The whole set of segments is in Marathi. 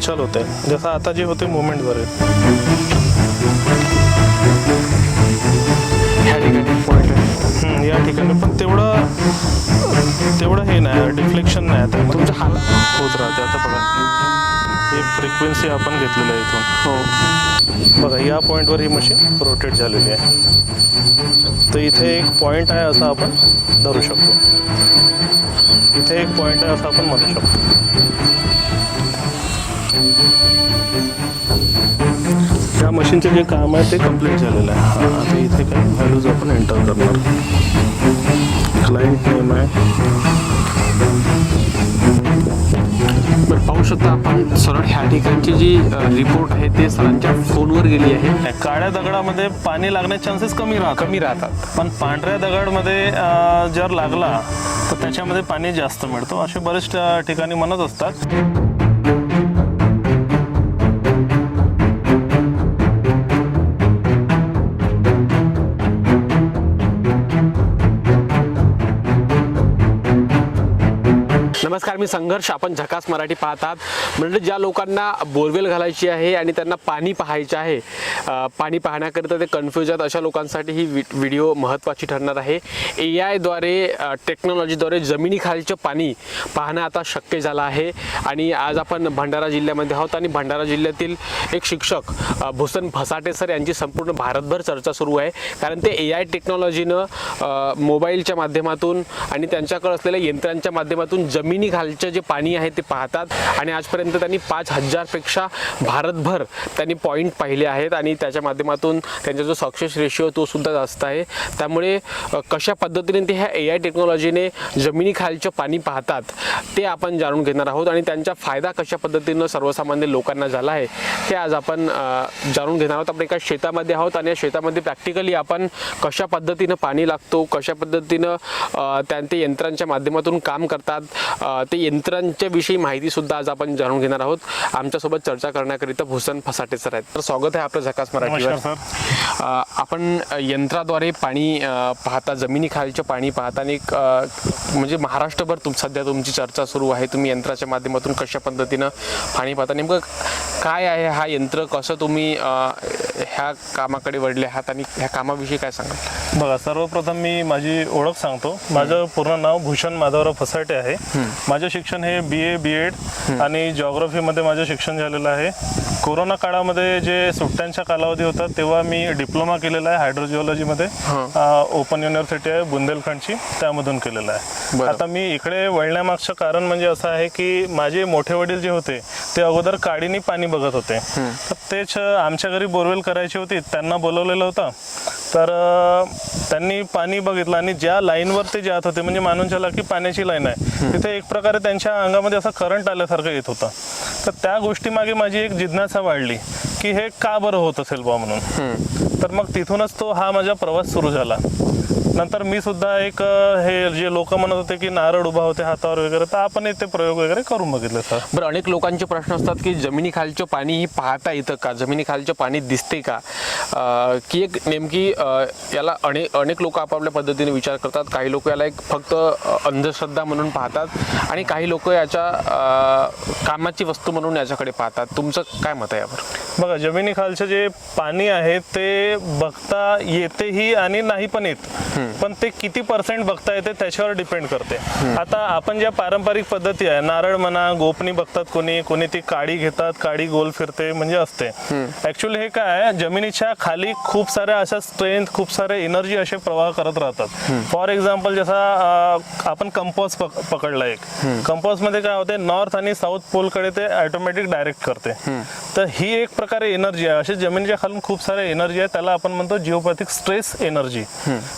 हालचाल होते, जसं आता जे होते मुवमेंटद्वारे. या ठिकाणी पण तेवढं हे नाही, डिफ्लेक्शन नाही आता तुमचं हाल होत राहते. आता बघा हे फ्रिक्वेन्सी आपण घेतलेलं आहे इथून. हो, बघा या पॉईंटवर ही मशीन रोटेट झालेली आहे. तर इथे एक पॉईंट आहे असं आपण धरू शकतो, इथे एक पॉईंट आहे असं आपण म्हणू शकतो. या मशीनचे जे काम आहे ते कम्प्लीट झालेलं आहे. आता इथे काही व्हॅल्यूज आपण एंटर करणार. क्लायंट नेम आहे, पाहू शकता आपण सरळ ह्या ठिकाणची जी रिपोर्ट आहे ते सरांच्या फोनवर गेली आहे. काळ्या दगडामध्ये पाणी लागण्याचे चान्सेस कमी राहतात, पण पांढऱ्या दगडामध्ये जर लागला तर त्याच्यामध्ये पाणी जास्त मिळतो, असे बरेच ठिकाणी म्हणत असतात. नमस्कार, मी संघर्ष. आपण झकास मराठी पाहतात. म्हणजे ज्या लोकांना बोरवेल घालायची आहे आणि त्यांना पाणी पाहायचे आहे, पाणी पाहण्याकरिता ते कन्फ्यूज आहेत, अशा लोकांसाठी ही व्हिडिओ महत्त्वाची ठरणार आहे. AI द्वारे टेक्नॉलॉजीद्वारे जमिनीखालचं पाणी पाहणं आता शक्य झालं आहे. आणि आज आपण भंडारा जिल्ह्यामध्ये आहोत आणि भंडारा जिल्ह्यातील एक शिक्षक भूषण फसाटे सर यांची संपूर्ण भारतभर चर्चा सुरू आहे. कारण ते AI टेक्नॉलॉजीनं मोबाईलच्या माध्यमातून आणि त्यांच्याकडे असलेल्या यंत्रांच्या माध्यमातून जमिनी खालचं जे पाणी आहे ते पाहतात. आणि आजपर्यंत त्यांनी 5000 पेक्षा भारतभर त्यांनी पॉईंट पाहिले आहेत आणि त्याच्या माध्यमातून त्यांचा जो सक्सेस रेशिओ तो सुद्धा जास्त आहे. त्यामुळे कशा पद्धतीने ते ह्या AI टेक्नॉलॉजीने जमिनी खालचं पाणी पाहतात ते आपण जाणून घेणार आहोत. आणि त्यांचा फायदा कशा पद्धतीनं सर्वसामान्य लोकांना झाला आहे ते आज आपण जाणून घेणार आहोत. आपण एका शेतामध्ये आहोत आणि या शेतामध्ये प्रॅक्टिकली आपण कशा पद्धतीनं पाणी लागतो, कशा पद्धतीनं ते यंत्रांच्या माध्यमातून काम करतात, ते यंत्रांच्या विषयी माहिती सुद्धा आज आपण जाणून घेणार आहोत. आमच्यासोबत चर्चा करण्याकरिता भूषण फसाटे सर आहेत. तर स्वागत आहे आपलं झकास मराठीवर. आपण यंत्राद्वारे पाणी पाहता, जमिनी खालचं पाणी पाहता आणि म्हणजे महाराष्ट्रभर सध्या तुमची चर्चा सुरू आहे. तुम्ही यंत्राच्या माध्यमातून कशा पद्धतीनं पाणी पाहता, नेमकं काय आहे हा यंत्र, कसं तुम्ही ह्या कामाकडे वळले आहात आणि ह्या कामाविषयी काय सांगाल? बघा, सर्वप्रथम मी माझी ओळख सांगतो. माझं पूर्ण नाव भूषण माधवराव फसाटे आहे. माझं शिक्षण हे BA BEd आणि जिओग्राफीमध्ये माझं शिक्षण झालेलं आहे. कोरोना काळामध्ये जे सुट्ट्यांच्या कालावधी होता तेव्हा मी डिप्लोमा केलेला आहे हायड्रोजिओलॉजीमध्ये. ओपन युनिव्हर्सिटी आहे बुंदेलखंडची, त्यामधून केलेलं आहे. आता मी इकडे वळण्यामागचं कारण म्हणजे असं आहे की माझे मोठे वडील जे होते ते अगोदर काडीने पाणी बघत होते. तर तेच आमच्या घरी बोरवेल करायची होती, त्यांना बोलवलेलं होतं. तर त्यांनी पाणी बघितलं आणि ज्या लाईनवर ते जात होते, म्हणजे मानून चला की पाण्याची लाईन आहे, तिथे एक प्रकारे त्यांच्या अंगामध्ये असं करंट आल्यासारखं येत होतं. तर त्या गोष्टीमागे माझी एक जिज्ञासा वाढली की हे का बरं होत असेल बा म्हणून. तर मग तिथूनच हा माझा प्रवास सुरू झाला. नंतर मी सुद्धा एक हे जे लोक म्हणत होते की नारळ उभा होते हातावर वगैरे, तर आपण ते प्रयोग वगैरे करून बघितले सर. बरं, अनेक लोकांचे प्रश्न असतात की जमिनी खालचं पाणी ही पाहता येतं का, जमिनी खालचं पाणी दिसते का, की एक नेमकी याला अनेक लोक आपापल्या पद्धतीने विचार करतात. काही लोक याला एक फक्त अंधश्रद्धा म्हणून पाहतात आणि काही लोक याच्या कामाची वस्तू म्हणून याच्याकडे पाहतात. तुमचं काय मत आहे यावर? बघा, जमिनी खालचं जे पाणी आहे ते बघता येतेही आणि नाही पण येत, पण ते किती % बघता येते त्याच्यावर डिपेंड करते. आता आपण ज्या पारंपरिक पद्धती आहे, नारळ म्हणा, गोपणी बघतात कोणी ती काडी घेतात, काडी गोल फिरते म्हणजे असते. ऍक्च्युअली हे काय आहे, जमिनीच्या खाली खूप साऱ्या अशा स्ट्रेंथ, खूप सारे एनर्जी असे प्रवाह करत राहतात. फॉर एक्झाम्पल जसा आपण कंपास पकडला, एक कंपास मध्ये काय होते, नॉर्थ आणि साऊथ पोल कडे ते ऑटोमॅटिक डायरेक्ट करते. तर ही एक प्रकारे एनर्जी आहे. अशी जमिनीच्या खालून खूप सारे एनर्जी आहे, त्याला आपण म्हणतो जिओपॅथिक स्ट्रेस एनर्जी.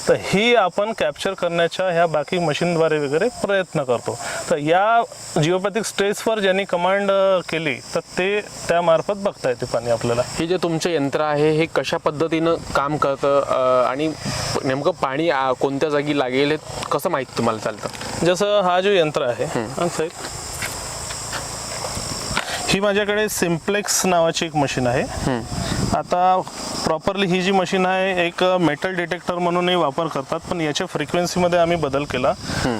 तर ही आपण कॅप्चर करण्याच्या ह्या बाकी मशीनद्वारे वगैरे प्रयत्न करतो. तर या जिओपॅथिक स्ट्रेसवर ज्यांनी कमांड केली तर ते त्यामार्फत बघता येते पाणी आपल्याला. हे जे तुमचं यंत्र आहे हे कशा पद्धतीनं काम करतं आणि नेमकं पाणी कोणत्या जागी लागेल हे कसं माहिती तुम्हाला चालतं? जसं हा जो यंत्र आहे, ही माझ्याकडे सिम्प्लेक्स नावाची एक मशीन आहे. आता प्रॉपरली ही जी मशीन आहे एक मेटल डिटेक्टर म्हणूनही वापर करतात, पण याच्या फ्रिक्वेन्सीमध्ये आम्ही बदल केला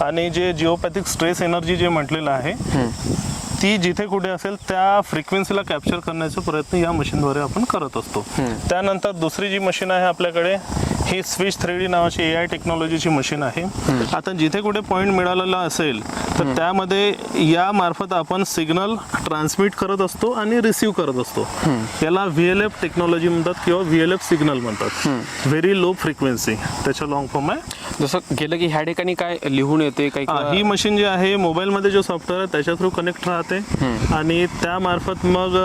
आणि जे जिओपॅथिक स्ट्रेस एनर्जी जे म्हटलेलं आहे ती जिथे कुठे असेल त्या फ्रिक्वेन्सीला कॅप्चर करण्याचा प्रयत्न या मशीनद्वारे आपण करत असतो. त्यानंतर दुसरी जी मशीन आहे आपल्याकडे ही स्विच 3D नावाची AI टेक्नॉलॉजीची मशीन आहे. आता जिथे कुठे पॉईंट मिळालेला असेल तर त्यामध्ये या मार्फत आपण सिग्नल ट्रान्समिट करत असतो आणि रिसीव्ह करत असतो. याला VLF टेक्नॉलॉजी म्हणतात किंवा VLF सिग्नल म्हणतात, व्हेरी लो फ्रिक्वेन्सी, त्याचा लॉंग फॉर्म आहे. जसं गेलं की ह्या ठिकाणी काय लिहून येते काही ही मशीन जी आहे मोबाईलमध्ये जो सॉफ्टवेअर आहे त्याच्या थ्रू कनेक्ट राहते आणि त्यामार्फत मग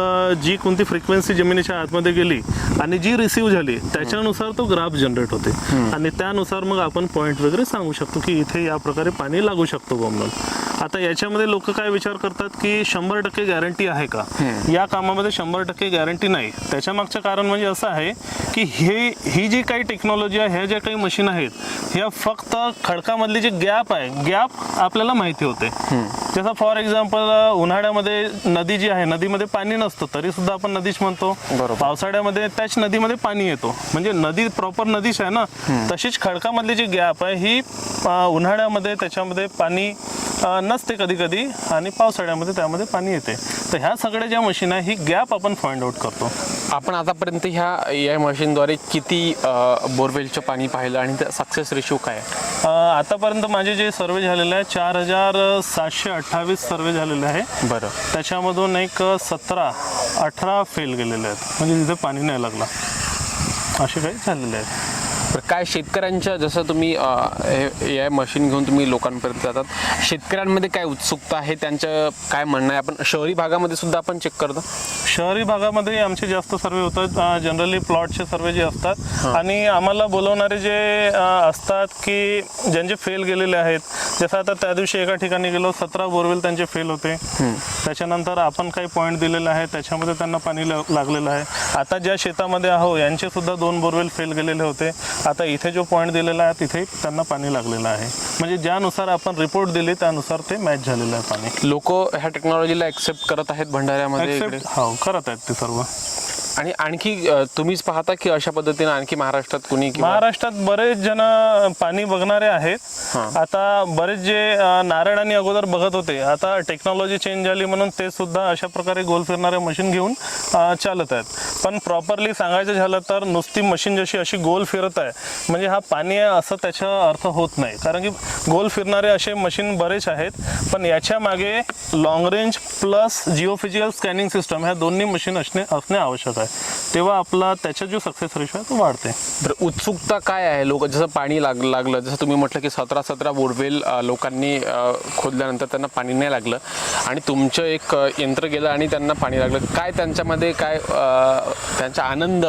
जी कोणती फ्रिक्वेन्सी जमिनीच्या आतमध्ये गेली आणि जी रिसीव्ह झाली त्याच्यानुसार तो ग्राफ जनरेट होते आणि त्यानुसार मग आपण पॉईंट वगैरे सांगू शकतो की इथे या प्रकारे पाणी लागू शकतो म्हणून. आता याच्यामध्ये लोक काय विचार करतात की 100% गॅरंटी आहे का? या कामामध्ये 100% गॅरंटी नाही. त्याच्या मागचं कारण म्हणजे असं आहे की ही जी काही टेक्नॉलॉजी आहे, ह्या ज्या काही मशीन आहेत, ह्या फक्त खडकामधली जी गॅप आहे, गॅप आपल्याला माहिती होते. जसं फॉर एक्झाम्पल उन्हाळ्यामध्ये नदी जी आहे, नदीमध्ये पाणी नसतं तरी सुद्धा आपण नदीच म्हणतो. पावसाळ्यामध्ये त्याच नदीमध्ये पाणी येतो, म्हणजे नदी प्रॉपर नदीच आहे ना. तशीच खडकामधली जी गॅप आहे ही उन्हाळ्यामध्ये त्याच्यामध्ये पाणी नसते कधी कधी आणि पावसाळ्यामध्ये त्यामध्ये पाणी येते. तर ह्या सगळ्या ज्या मशीन आहे ही गॅप आपण फाइंड आउट करतो. आपण आतापर्यंत या मशीनद्वारे किती बोरवेलचं पाणी पाहिलं आणि सक्सेस रेशो काय आहे? आतापर्यंत माझे जे सर्वे झालेले आहे 4728 सर्वे झालेले आहे. बरं. त्याच्यामधून एक 17-18 फेल गेलेले आहेत, म्हणजे तिथे पाणी नाही लागला, असे काही झालेले आहेत. काय शेतकऱ्यांच्या, जसं तुम्ही या मशीन घेऊन तुम्ही लोकांपर्यंत जातात, शेतकऱ्यांमध्ये काय उत्सुकता आहे, त्यांचं काय म्हणणं आहे? आपण शहरी भागामध्ये सुद्धा आपण चेक करतो. शहरी भागामध्ये आमचे जास्त सर्वे होतात, जनरली प्लॉटचे सर्वे जे असतात आणि आम्हाला बोलवणारे जे असतात की ज्यांचे फेल गेलेले आहेत. जसं आता त्या दिवशी एका ठिकाणी गेलो, 17 बोरवेल त्यांचे फेल होते. त्याच्यानंतर आपण काही पॉईंट दिलेले आहे त्याच्यामध्ये त्यांना पाणी लागलेलं आहे. आता ज्या शेतामध्ये आहो यांचे सुद्धा 2 बोरवेल फेल गेलेले होते. आता इथे जो पॉईंट दिलेला आहे तिथे त्यांना पाणी लागलेलं आहे, म्हणजे ज्यानुसार आपण रिपोर्ट दिली त्यानुसार ते मॅच झालेलं आहे पाणी. लोक ह्या टेक्नॉलॉजीला एक्सेप्ट करत आहेत भंडाऱ्यामध्ये? हो, करत आहेत ते सर्व. आणि आणखी तुम्हीच पाहता की अशा पद्धतीने आणखी महाराष्ट्रात कुणी? महाराष्ट्रात बरेच जण पाणी बघणारे आहेत. आता बरेच जे नारळ आणि अगोदर बघत होते, आता टेक्नॉलॉजी चेंज झाली म्हणून ते सुद्धा अशा प्रकारे गोल फिरणारे मशीन घेऊन चालत आहेत. पण प्रॉपरली सांगायचं झालं तर नुसती मशीन जशी अशी गोल फिरत आहे म्हणजे हा पाणी आहे असं त्याचा अर्थ होत नाही, कारण की गोल फिरणारे असे मशीन बरेच आहेत. पण याच्या मागे long range plus geophysical scanning system ह्या दोन्ही मशीन असणे आवश्यक आहे, तेव्हा आपला त्याचा जो सक्सेस रेशो आहे तो वाढते. तर उत्सुकता काय आहे? लोक जसं पाणी लागलं, जसं तुम्ही म्हटलं की 17 बोरवेल लोकांनी खोदल्यानंतर त्यांना पाणी नाही लागलं आणि तुमचं एक यंत्र गेलं आणि त्यांना पाणी लागलं, काय त्यांच्यामध्ये काय त्यांचा आनंद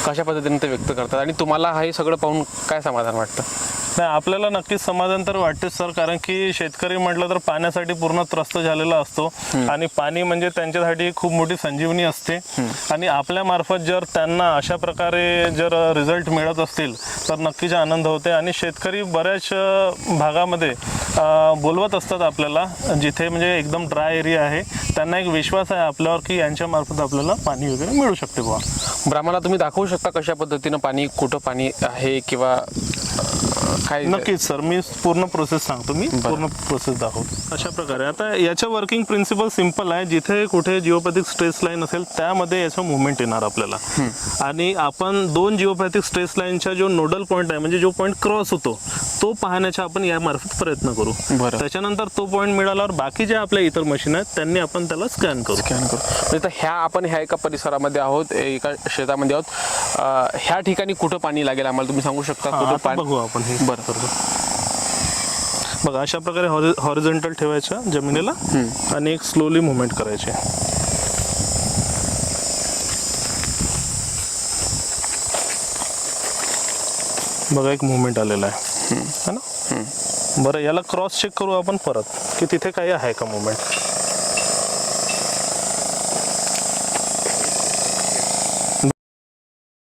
कशा पद्धतीने ते व्यक्त करतात आणि तुम्हाला हे सगळं पाहून काय समाधान वाटतं? नाही, आपल्याला नक्कीच समाधान तर वाटतेच सर, कारण की शेतकरी म्हटलं तर पाण्यासाठी पूर्ण त्रस्त झालेला असतो आणि पाणी म्हणजे त्यांच्यासाठी खूप मोठी संजीवनी असते. आणि आपल्या मार्फत जर त्यांना अशा प्रकारे जर रिझल्ट मिळत असतील तर नक्कीच आनंद होते. आणि शेतकरी बऱ्याच भागामध्ये बोलवत असतात आपल्याला, जिथे म्हणजे एकदम ड्राय एरिया आहे, त्यांना एक विश्वास आहे आपल्यावर की यांच्या मार्फत आपल्याला पाणी वगैरे मिळू शकते बुवा. ब्राह्मणाला तुम्ही दाखवू शकता कशा पद्धतीनं पाणी, कुठं पाणी आहे किंवा काय? नक्कीच सर, मी पूर्ण प्रोसेस सांगतो, मी पूर्ण प्रोसेस दाखवतो. अशा प्रकारे आता याचं वर्किंग प्रिन्सिपल सिम्पल आहे. जिथे कुठे जिओपॅथिक स्ट्रेस लाईन असेल त्यामध्ये याचं मुवमेंट येणार आपल्याला आणि आपण 2 जिओपॅथिक स्ट्रेस लाईनचा जो नोडल पॉईंट आहे, म्हणजे जो पॉईंट क्रॉस होतो तो पाहण्याचा आपण या मार्फत प्रयत्न करू. त्याच्यानंतर तो पॉईंट मिळाल्यावर बाकी जे आपल्या इतर मशीन आहेत त्यांनी आपण त्याला स्कॅन करू. म्हणजे आपण ह्या एका परिसरामध्ये आहोत, एका शेतामध्ये आहोत. ह्या ठिकाणी कुठं पाणी लागेल आम्हाला तुम्ही सांगू शकता? कुठं पाणी बघू आपण हे. बघा, अशा प्रकारे हॉरिझॉन्टल ठेवायचं जमिनीला आणि एक स्लोली मुवमेंट करायची. बघा, एक मुवमेंट आलेला आहे ना. बरं, याला क्रॉस चेक करू आपण परत की तिथे काही आहे का मुवमेंट.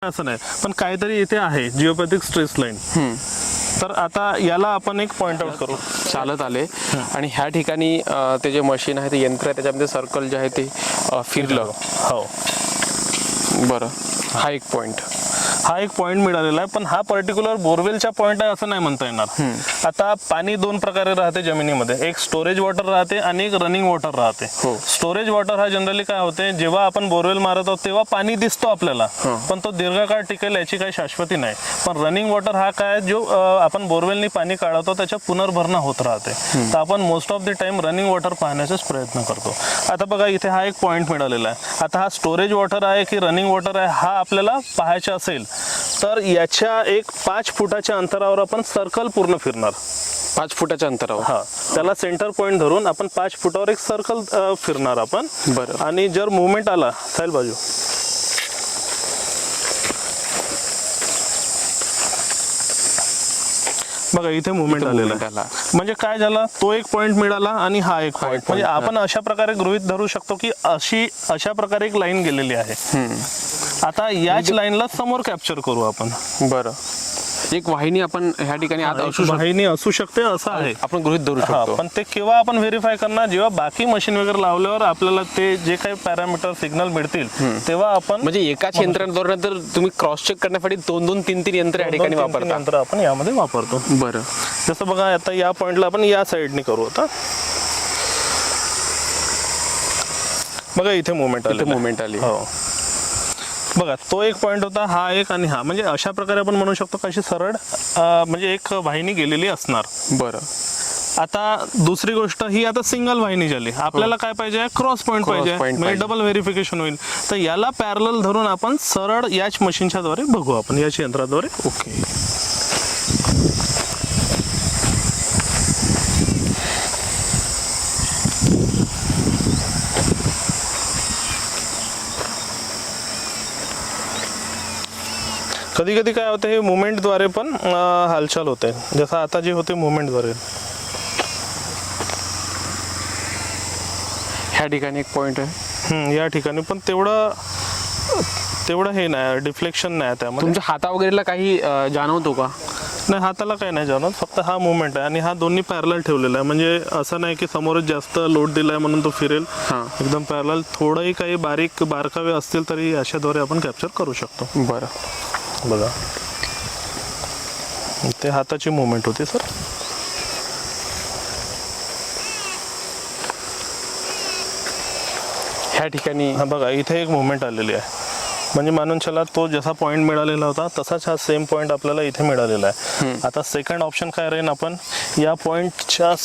असं नाही, पण काहीतरी इथे आहे जिओपॅथिक स्ट्रेस लाईन. तर आता याला आपण एक पॉइंट आउट करू. चालत आले आणि ह्या ठिकाणी ते जे मशीन आहे, ते यंत्र आहे, त्याच्यामध्ये सर्कल जे आहे ते फिरलं. हो, बरं, हा एक पॉइंट. हा एक पॉईंट मिळालेला आहे, पण हा पर्टिक्युलर बोरवेलच्या पॉईंट आहे असं नाही म्हणता येणार. आता पाणी दोन प्रकारे राहते जमिनीमध्ये, एक स्टोरेज वॉटर राहते आणि एक रनिंग वॉटर राहते. स्टोरेज वॉटर हा जनरली काय होते, जेव्हा आपण बोरवेल मारत आहोत तेव्हा पाणी दिसतो आपल्याला, पण तो दीर्घकाळ टिकेल याची काही शाश्वती नाही. पण रनिंग वॉटर हा काय, जो आपण बोरवेलनी पाणी काढतो त्याच्या पुनर्भरणा होत राहते. तर आपण most of the time running water पाहण्याचाच प्रयत्न करतो. आता बघा इथे हा एक पॉईंट मिळालेला आहे. आता हा स्टोरेज वॉटर आहे की रनिंग वॉटर आहे हा आपल्याला पाहायचा असेल तर याच्या एक 5 फुटाच्या अंतरावर आपण सर्कल पूर्ण फिरणार. 5 फुटाच्या अंतरावर. हा, त्याला सेंटर पॉईंट धरून आपण 5 फुटावर एक सर्कल फिरणार आपण. बरं. आणि जर मुवमेंट आला साईल बाजू, बघा इथे मुवमेंट आलेला आहे. म्हणजे काय झालं, तो एक पॉईंट मिळाला आणि हा एक पॉईंट. म्हणजे आपण अशा प्रकारे गृहीत धरू शकतो की अशा प्रकारे एक लाईन गेलेली आहे. आता याच लाईनला समोर कॅप्चर करू आपण. बरं, एक वाहिनी आपण ह्या ठिकाणी आत असू शकते, वाहिनी असू शकते असं आहे, आपण गृहीत धरू शकतो. पण ते केव्हा आपण व्हेरीफाय करणार, जेव्हा बाकी मशीन वगैरे लावल्यावर आपल्याला ते जे काही पॅरामीटर सिग्नल मिळतील तेव्हा आपण, म्हणजे एकाच यंत्राद्वारे तर तुम्ही क्रॉस चेक करण्यासाठी 2-2, 3-3 यंत्र या ठिकाणी वापरता. यंत्र आपण यामध्ये वापरतो. बरं, जसं बघा आता या पॉइंटला आपण या साईडने करू. आता बघा इथे मुवमेंट आली. हो बघा, तो एक पॉईंट होता, हा एक आणि हा, म्हणजे अशा प्रकारे आपण म्हणू शकतो कशी सरळ म्हणजे एक वाहिनी गेलेली असणार. बरं. आता दुसरी गोष्ट ही, आता सिंगल वाहिनी झाली, आपल्याला काय पाहिजे, क्रॉस पॉईंट पाहिजे, म्हणजे डबल व्हेरिफिकेशन होईल. तर याला पॅरलल धरून आपण सरळ याच मशीनच्या द्वारे बघू, आपण याच यंत्राद्वारे. ओके. कधी कधी काय होते, हे मुवमेंटद्वारे पण हालचाल होते, जसं आता जे होते मुवमेंटद्वारे. ह्या ठिकाणी एक पॉईंट आहे. या ठिकाणी पण तेवढं हे नाही, डिफ्लेक्शन नाही त्यामध्ये. तुमच्या हाता वगैरेला काही जाणवतो का? नाही, हाताला काही नाही जाणवत, फक्त हा मुवमेंट आहे. आणि हा दोन्ही पॅरलल ठेवलेला आहे, म्हणजे असं नाही की समोरच जास्त लोड दिलाय म्हणून तो फिरेल. एकदम पॅरलल. थोडंही काही बारकावे असतील तरी अशाद्वारे आपण कॅप्चर करू शकतो. बरं, बघा ते हाताची मुवमेंट होती सर. ह्या ठिकाणी हा बघा इथे एक मुवमेंट आलेली आहे, म्हणजे मानून चला तो जसा पॉईंट मिळालेला होता तसाच हा सेम पॉईंट आपल्याला इथे मिळालेला आहे. आता सेकंड ऑप्शन काय राहील, आपण या पॉईंटच्या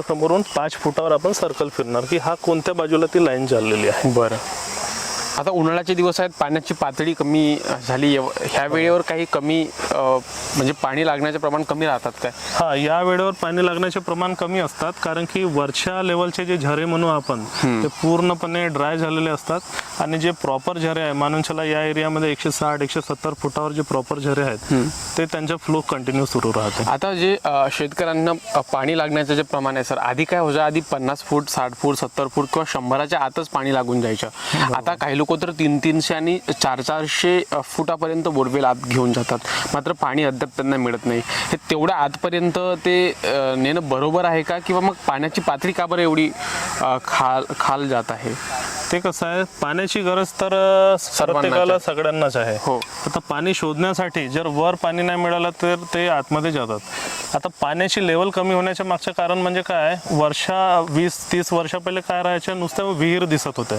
समोरून 5 फुटावर आपण सर्कल फिरणार की हा कोणत्या बाजूला ती लाईन चाललेली आहे. बरं. आता उन्हाळ्याचे दिवस आहेत, पाण्याची पातळी कमी झाली, ह्या वेळेवर काही कमी म्हणजे पाणी लागण्याचे प्रमाण कमी राहतात काय? हा, या वेळेवर पाणी लागण्याचे प्रमाण कमी असतात, कारण की वरच्या लेवलचे जे झरे म्हणू आपण ते पूर्णपणे ड्राय झालेले असतात. आणि जे प्रॉपर झरे आहे, मानून चला या एरियामध्ये 160-170 फुटावर जे प्रॉपर झरे आहेत ते त्यांच्या फ्लो कंटिन्यू सुरू राहते. आता जे शेतकऱ्यांना पाणी लागण्याचं जे प्रमाण आहे सर, आधी काय होतं, आधी 50 फूट, 60 फूट, 70 फूट किंवा 100च्या आतच पाणी लागून जायचं. आता काही लोक तर 300 आणि 400 फुटापर्यंत बोरवेल आत घेऊन जातात, मात्र पाणी अद्याप त्यांना मिळत नाही. हे तेवढ्या आतपर्यंत ते नेणं बरोबर आहे का, किंवा मग पाण्याची पातळी का बरं एवढी खाल जात आहे? ते कसं आहे, पाण्याची गरज तर प्रत्येकाला सगळ्यांनाच आहे. हो. आता पाणी शोधण्यासाठी जर वर पाणी नाही मिळालं तर ते आतमध्ये जातात. आता पाण्याची लेवल कमी होण्याच्या मागचं कारण म्हणजे काय, 20-30 वर्षा पहिले काय राहायचे, नुसतं विहीर दिसत होते.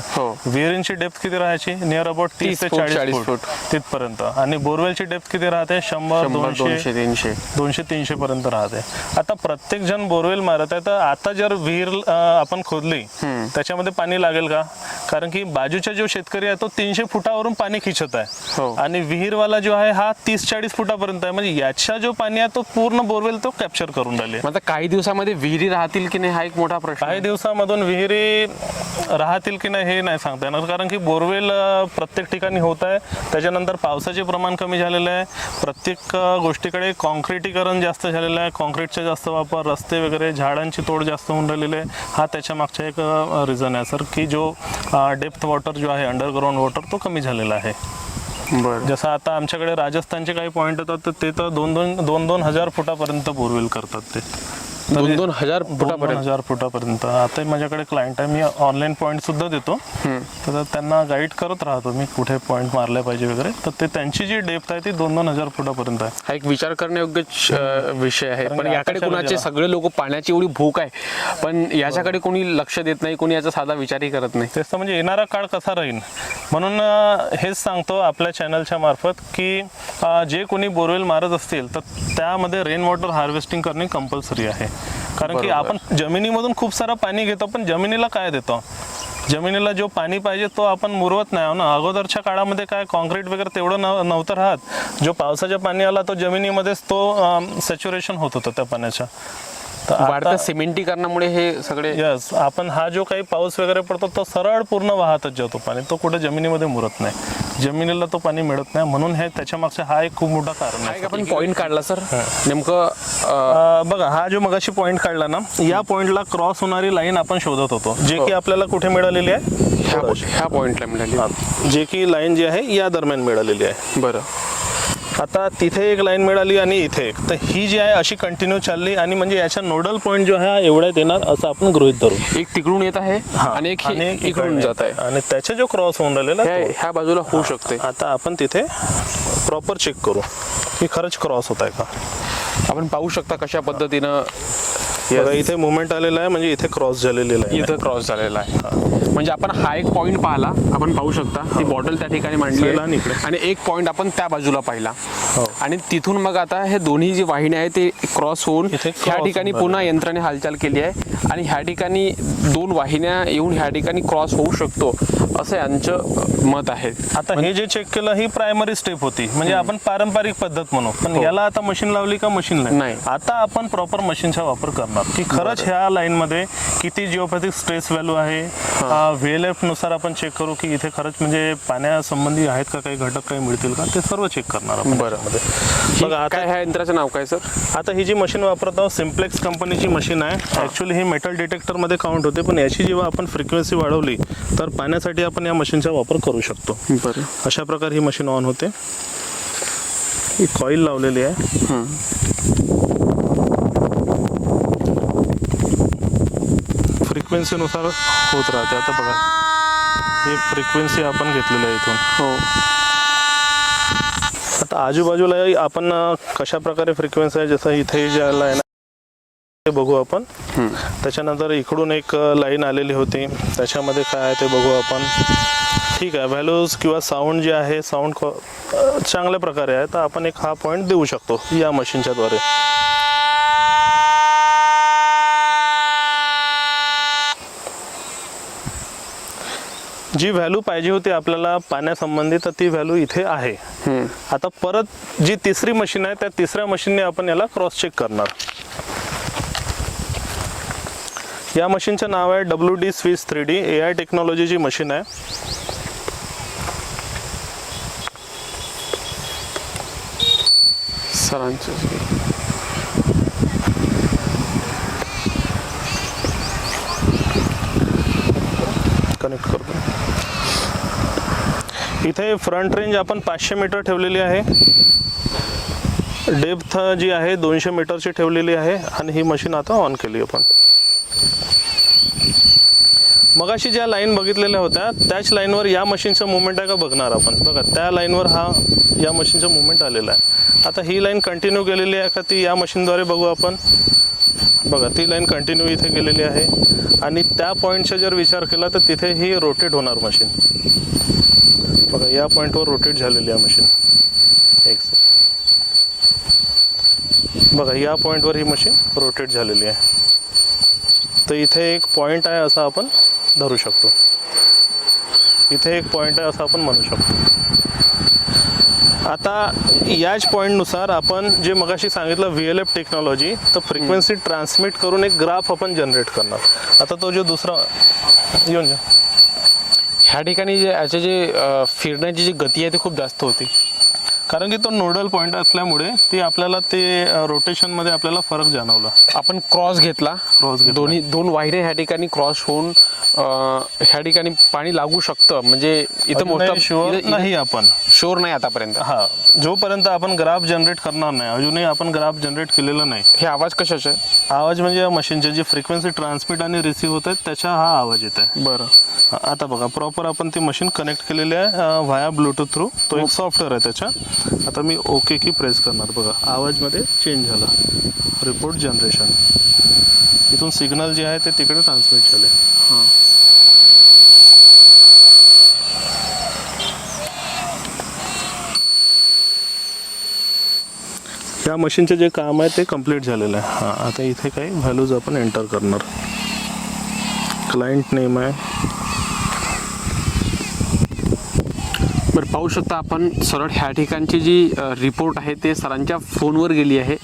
विहिरींची डेप्थ किती राहायची, नियर अबाउट 30 ते 40 फूट तिथपर्यंत. आणि बोरवेलची डेप्थ किती राहते, 100-200-300 पर्यंत राहते. आता प्रत्येक जण बोरवेल मारत आहे, तर आता जर विहीर आपण खोदली त्याच्यामध्ये पाणी लागेल का? कारण की बाजूचा जो शेतकरी आहे तो 300 फुटावरून पाणी खिचत आहे, आणि विहीरवाला जो आहे हा 30-40 फुटापर्यंत आहे. म्हणजे याचा जो पाणी आहे तो पूर्ण बोरवेल तो कॅप्चर करून राहिले. आता काही दिवसामध्ये विहिरी राहतील की नाही हा एक मोठा प्रश्न. काही दिवसामधून विहिरी राहतील की नाही हे नाही सांगता येणार, कारण की बोरवेल प्रत्येक ठिकाणी होत आहे. त्याच्यानंतर पावसाचे प्रमाण कमी झालेलं आहे, प्रत्येक गोष्टीकडे कॉन्क्रिटीकरण जास्त झालेलं आहे, कॉन्क्रीटचा जास्त वापर, रस्ते वगैरे, झाडांची तोड जास्त होऊन राहिलेली आहे. हा त्याच्या मागचा एक रिझन आहे सर, की जो डेप्थ वॉटर जो आहे, अंडरग्राउंड वॉटर तो कमी झालेला आहे. जसं आता आमच्याकडे राजस्थानचे काही पॉईंट येतात तर ते तर 2-2 हजार फुटापर्यंत बोरवेल करतात ते. 2,000 फुटापर्यंत 2,000 फुटापर्यंत. आता माझ्याकडे क्लायंट आहे, मी ऑनलाईन पॉईंट सुद्धा देतो. तर त्यांना गाईड करत राहतो मी कुठे पॉईंट मारले पाहिजे वगैरे. तर ते त्यांची जी डेप्थ आहे ती 2,000 फुटापर्यंत आहे. हा एक विचार करण्यायोग्य विषय आहे. पण की याकडे कोणाचे सगळे लोक पाण्याची एवढी भूक आहे, पण याच्याकडे कोणी लक्ष देत नाही, कोणी याचा साधा विचारही करत नाही. तेच तर, म्हणजे येणारा काळ कसा राहील म्हणून हेच सांगतो आपल्या चॅनलच्या मार्फत की जे कोणी बोरवेल मारत असतील तर त्यामध्ये रेन वॉटर हार्वेस्टिंग करणे कंपल्सरी आहे. कारण की आपण जमिनीमधून खूप सारं पाणी घेतो, पण जमिनीला काय देतो? जमिनीला जो पाणी पाहिजे तो आपण मुरवत नाही ना. अगोदरच्या काळामध्ये काय कॉन्क्रीट वगैरे तेवढं नव्हतं राहत. जो पावसाचा पाणी आला तो जमिनीमध्येच तो सॅच्युरेशन होत होतं त्या पाण्याच्या. वाढत्या सिमेंटीकरणामुळे हे सगळे यस, आपण हा जो काही पाऊस वगैरे पडतो तो सरळ पूर्ण वाहतच जातो पाणी, तो कुठे जमिनीमध्ये मुरत नाही, जमिनीला तो पाणी मिळत नाही. म्हणून हे त्याच्या मागचं हा एक खूप मोठा कारण आहे. आपण पॉईंट काढला सर नेमकं बघा, हा जो मगाशी पॉईंट काढला ना, या पॉईंटला क्रॉस होणारी लाईन आपण शोधत होतो, जे की आपल्याला कुठे मिळालेली आहे, ह्या पॉईंटला मिळाली, जे की लाईन जी आहे या दरम्यान मिळालेली आहे. बरं. आता तिथे एक लाईन मिळाली आणि इथे एक, तर ही जी आहे अशी कंटिन्यू चालली आणि म्हणजे याचा नोडल पॉईंट जो आहे हा एवढ्यात येणार असं आपण गृहीत धरू. एक तिकडून येत आहे आणि एक इकडून जात आहे आणि त्याचा जो क्रॉस होऊन राहिलेला ह्या बाजूला होऊ शकते. आता आपण तिथे प्रॉपर चेक करू की खरंच क्रॉस होत आहे का. आपण पाहू शकता कशा पद्धतीनं बघा, इथे मुवमेंट आलेला आहे, म्हणजे इथे क्रॉस झालेला आहे, इथं क्रॉस झालेला आहे. म्हणजे आपण हा एक पॉईंट पाहिला, आपण पाहू शकता ती बॉटल त्या ठिकाणी मांडली आहे आणि एक पॉईंट आपण त्या बाजूला पाहिला आणि तिथून मग आता हे दोन्ही जी वाहिनी आहे ते क्रॉस होऊन ह्या ठिकाणी पुन्हा यंत्राने हालचाल केली आहे आणि ह्या ठिकाणी दोन वाहिन्या येऊन ह्या ठिकाणी क्रॉस होऊ शकतो असं यांचं मत आहे. आता हे जे चेक केलं ही प्रायमरी स्टेप होती, म्हणजे आपण पारंपरिक पद्धत म्हणू, पण याला आता मशीन लावली का मशीन नाही. आता आपण प्रॉपर मशीनचा वापर करणार की खरंच ह्या लाईन मध्ये किती जिओपॅथिक स्ट्रेस व्हॅल्यू आहे. VLF नुसार आपण चेक करू की इथे खरंच म्हणजे पाण्यासंबंधी आहेत का काही घटक काही मिळतील का, ते सर्व चेक करणार आपण. बघा आता ह्या यंत्राचं नाव काय सर? आता ही जी मशीन वापरत आहोत सिम्प्लेक्स कंपनीची मशीन आहे. ऍक्च्युअली ही मेटल डिटेक्टर मध्ये काउंट होते, पण याची जेव्हा आपण फ्रिक्वेन्सी वाढवली तर पाण्यासाठी आपण या मशीनचा वापर करू शकतो. अशा प्रकारे ही मशीन ऑन होते. ही कॉईल लावलेली आहे. फ्रिक्वेन्सीनुसार होत राहते. आता बघा, ही फ्रिक्वेन्सी आपण घेतलेली आहे इथून. आता आजूबाजूला आपण कशा प्रकारे फ्रिक्वेन्सी आहे, जसं इथे जे आलं आहे ना ते बघू आपण. त्याच्यानंतर इकडून एक लाईन आलेली होती, त्याच्यामध्ये काय आहे ते बघू आपण. ठीक आहे, व्हॅल्यूज किंवा साऊंड जे आहे, साऊंड चांगल्या प्रकारे आहे, तर आपण एक हा पॉईंट देऊ शकतो या मशीनच्या द्वारे. जी व्हॅल्यू पाहिजे होती आपल्याला पाण्यासंबंधी, तर ती व्हॅल्यू इथे आहे. आता परत जी तिसरी मशीन आहे त्या तिसऱ्या मशीनने आपण याला क्रॉस चेक करणार. या मशीनचं नाव आहे WD Swiss 3D. AI टेक्नॉलॉजीची मशीन आहे. कनेक्ट करतो. इथे फ्रंट रेंज आपण 500 मीटर ठेवलेली आहे. डेप्थ जी आहे 200 मीटरची ठेवलेली आहे आणि ही मशीन आता ऑन केली आपण. मगाशी ज्या लाईन बघितलेल्या होत्या त्याच लाईनवर या मशीनचं मुवमेंट आहे का बघणार आपण. बघा, त्या लाईनवर हा या मशीनचं मुवमेंट आलेलं आहे. आता ही लाईन कंटिन्यू गेलेली आहे का ती या मशीनद्वारे बघू आपण. बघा, ती लाईन कंटिन्यू इथे गेलेली आहे आणि त्या पॉईंटचा जर विचार केला तर तिथे ही रोटेट होणार मशीन. बघा, या पॉईंटवर रोटेट झालेली आहे मशीन. एक बघा, या पॉईंटवर ही मशीन रोटेट झालेली आहे. तर इथे एक पॉईंट आहे असं आपण धरू शकतो. इथे एक पॉईंट आहे असं आपण म्हणू शकतो. आता याच पॉईंटनुसार आपण जे मगाशी सांगितलं VLF टेक्नॉलॉजी, तर फ्रिक्वेन्सी ट्रान्समिट करून एक ग्राफ आपण जनरेट करणार. आता तो जो दुसरा येऊन जा. ह्या ठिकाणी जे याचे जे फिरण्याची जी गती आहे ती खूप जास्त होती. कारण की तो नोडल पॉईंट असल्यामुळे ती आपल्याला ते रोटेशनमध्ये आपल्याला फरक जाणवला. आपण क्रॉस घेतला, दोन वाहिरे ह्या ठिकाणी क्रॉस होऊन ह्या ठिकाणी पाणी लागू शकतं, म्हणजे इथं मोठं शुअर नाही आपण शोर नाही आतापर्यंत. हा, जोपर्यंत आपण ग्राफ जनरेट करणार नाही, अजूनही आपण ग्राफ जनरेट केलेला नाही. हे आवाज कशाचे? आवाज म्हणजे या मशीनचे जी फ्रिक्वेन्सी ट्रान्समिट आणि रिसीव्ह होत आहेत त्याचा हा आवाज येत आहे. बरं, आता बघा प्रॉपर आपण ती मशीन कनेक्ट केलेली आहे व्हाया ब्लूटूथ थ्रू. तो एक सॉफ्टवेअर आहे त्याच्या. आता मी ओके की प्रेस करणार, बघा आवाजमध्ये चेंज झाला. रिपोर्ट जनरेशन, इथून सिग्नल जे आहे ते तिकडे ट्रान्समिट झाले. हां, या मशीनचे जे काम आहे ते कम्प्लीट झालेलं आहे. हां, आता इथे काही व्हॅल्यूज आपण एंटर करणार. क्लायंट नेम आहे. बरं, पाहू शकता आपण सरळ ह्या ठिकाणची जी रिपोर्ट आहे ते सरांच्या फोनवर गेली आहे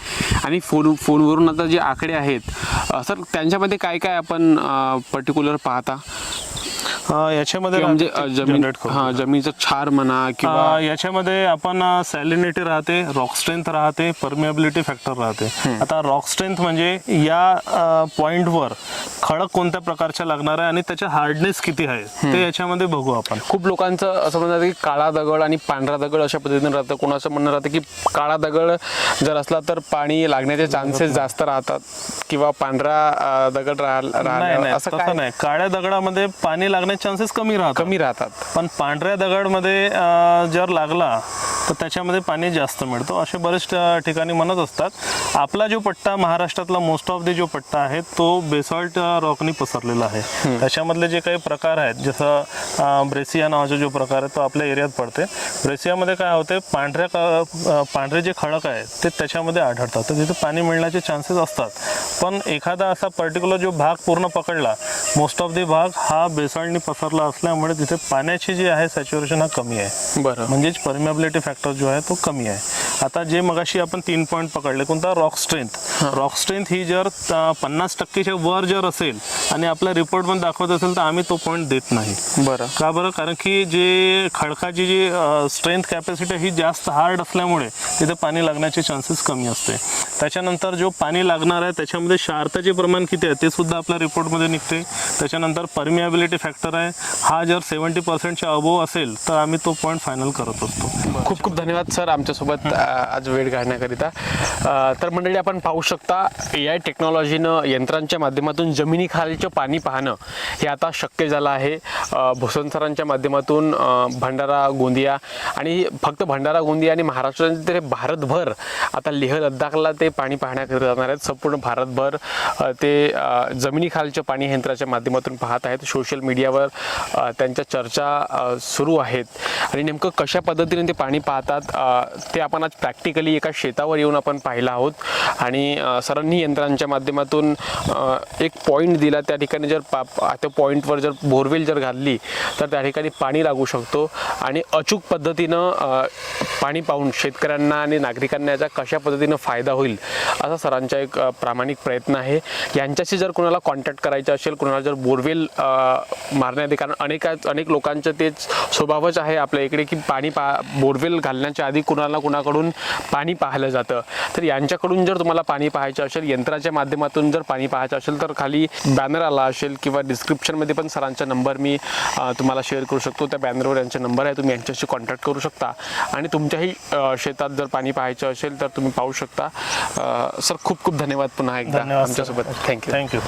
आणि फोनवरून आता जे आकडे आहेत सर त्यांच्यामध्ये काय काय आपण पर्टिक्युलर पाहता? याच्यामध्ये म्हणजे जमिनीचं क्षार म्हणा किंवा याच्यामध्ये आपण सॅलिनिटी राहते, रॉक स्ट्रेंथ राहते, परमिएबिलिटी फॅक्टर राहते. आता रॉक स्ट्रेंथ म्हणजे या पॉइंटवर खडक कोणत्या प्रकारच्या लागणार आहे आणि त्याचा हार्डनेस किती आहे ते याच्यामध्ये बघू आपण. खूप लोकांचं असं म्हणतात की काळा दगड आणि पांढरा दगड अशा पद्धतीने राहतं. कोणाचं म्हणणं राहतं की काळा दगड जर असला तर पाणी लागण्याचे चान्सेस जास्त राहतात किंवा पांढरा दगड असं काय नाही. काळ्या दगडामध्ये पाणी लागण्याचे चान्सेस कमी राहतात, पण पांढऱ्या दगडमध्ये जर लागला तर त्याच्यामध्ये पाणी जास्त मिळतो, असे बरेच ठिकाणी म्हणत असतात. आपला जो पट्टा महाराष्ट्रातला मोस्ट ऑफ द जो पट्टा आहे तो बेसॉल्ट रॉकनी पसरलेला आहे. त्याच्यामधले जे काही प्रकार आहेत, जसं ब्रेसिया नावाचा जो प्रकार आहे तो आपल्या एरियात पडते. ब्रेसियामध्ये काय होते, पांढरे जे खडक आहेत ते त्याच्यामध्ये आढळतात, तर तिथे पाणी मिळण्याचे चान्सेस असतात. पण एखादा असा पर्टिक्युलर जो भाग पूर्ण पकडला, मोस्ट ऑफ द भाग हा बेसॉल्टनी पसरला असल्यामुळे तिथे पाण्याची जी आहे सॅच्युरेशन हा कमी आहे. बरं, म्हणजेच परमिएबिलिटी फॅक्टर जो आहे तो कमी आहे. आता जे मगाशी आपण 3 पॉईंट पकडले, कोणता रॉक स्ट्रेंथ ही जर 50% वर जर असेल आणि आपल्या रिपोर्ट मध्ये दाखवत असेल तर आम्ही तो पॉईंट देत नाही. बरं, का बरं? कारण की जे खडकाची जी स्ट्रेंथ कॅपॅसिटी ही जास्त हार्ड असल्यामुळे तिथे पाणी लागण्याचे चान्सेस कमी असते. त्याच्यानंतर जो पाणी लागणार आहे त्याच्यामध्ये क्षारतेचे प्रमाण किती आहे ते सुद्धा आपल्या रिपोर्टमध्ये निघते. त्याच्यानंतर परमिएबिलिटी फॅक्टर आहे, हा जर 70% अबोव असेल तर आम्ही तो पॉईंट फायनल करत असतो. खूप खूप धन्यवाद सर आमच्यासोबत आज वेळ घालण्याकरिता. तर मंडळी आपण पाहू शकता AI टेक्नॉलॉजीनं यंत्रांच्या माध्यमातून जमिनीखालचं पाणी पाहणं हे आता शक्य झालं आहे. भूषण सरांच्या माध्यमातून भंडारा गोंदिया आणि फक्त भंडारा गोंदिया आणि महाराष्ट्रात तर भारतभर आता लेह लद्दाखला ते पाणी पाहण्याकरिता जाणार आहेत. संपूर्ण भारतभर ते जमिनीखालचं पाणी यंत्राच्या माध्यमातून पाहत आहेत. सोशल मीडियावर त्यांच्या चर्चा सुरू आहेत आणि नेमकं कशा पद्धतीने ते पाणी पाहतात ते आपण आज प्रॅक्टिकली एका शेतावर येऊन आपण पाहिलं आहोत. आणि सरांनी यंत्रांच्या माध्यमातून एक पॉईंट दिला, त्या ठिकाणी जर त्या पॉईंटवर जर बोरवेल जर घातली तर त्या ठिकाणी पाणी लागू शकतो आणि अचूक पद्धतीनं पाणी पाहून शेतकऱ्यांना आणि नागरिकांना याचा कशा पद्धतीनं फायदा होईल असा सरांचा एक प्रामाणिक प्रयत्न आहे. यांच्याशी जर कोणाला कॉन्टॅक्ट करायचं असेल, कोणाला जर बोरवेल मारण्यात, कारण अनेक लोकांचं तेच स्वभावच आहे आपल्या इकडे की बोरवेल घालण्याच्या आधी कुणाकडून पाणी पाहिलं जातं. तर यांच्याकडून जर तुम्हाला पाणी पाहायचं असेल, यंत्राच्या माध्यमातून जर पाणी पाहायचं असेल तर खाली बॅनर आला असेल किंवा डिस्क्रिप्शनमध्ये पण सरांचा नंबर मी तुम्हाला शेअर करू शकतो. त्या बॅनरवर यांचा नंबर आहे, तुम्ही यांच्याशी कॉन्टॅक्ट करू शकता आणि तुमच्याही शेतात जर पाणी पाहायचं असेल तर तुम्ही पाहू शकता. सर खूप खूप धन्यवाद पुन्हा एकदा आमच्यासोबत. थँक्यू.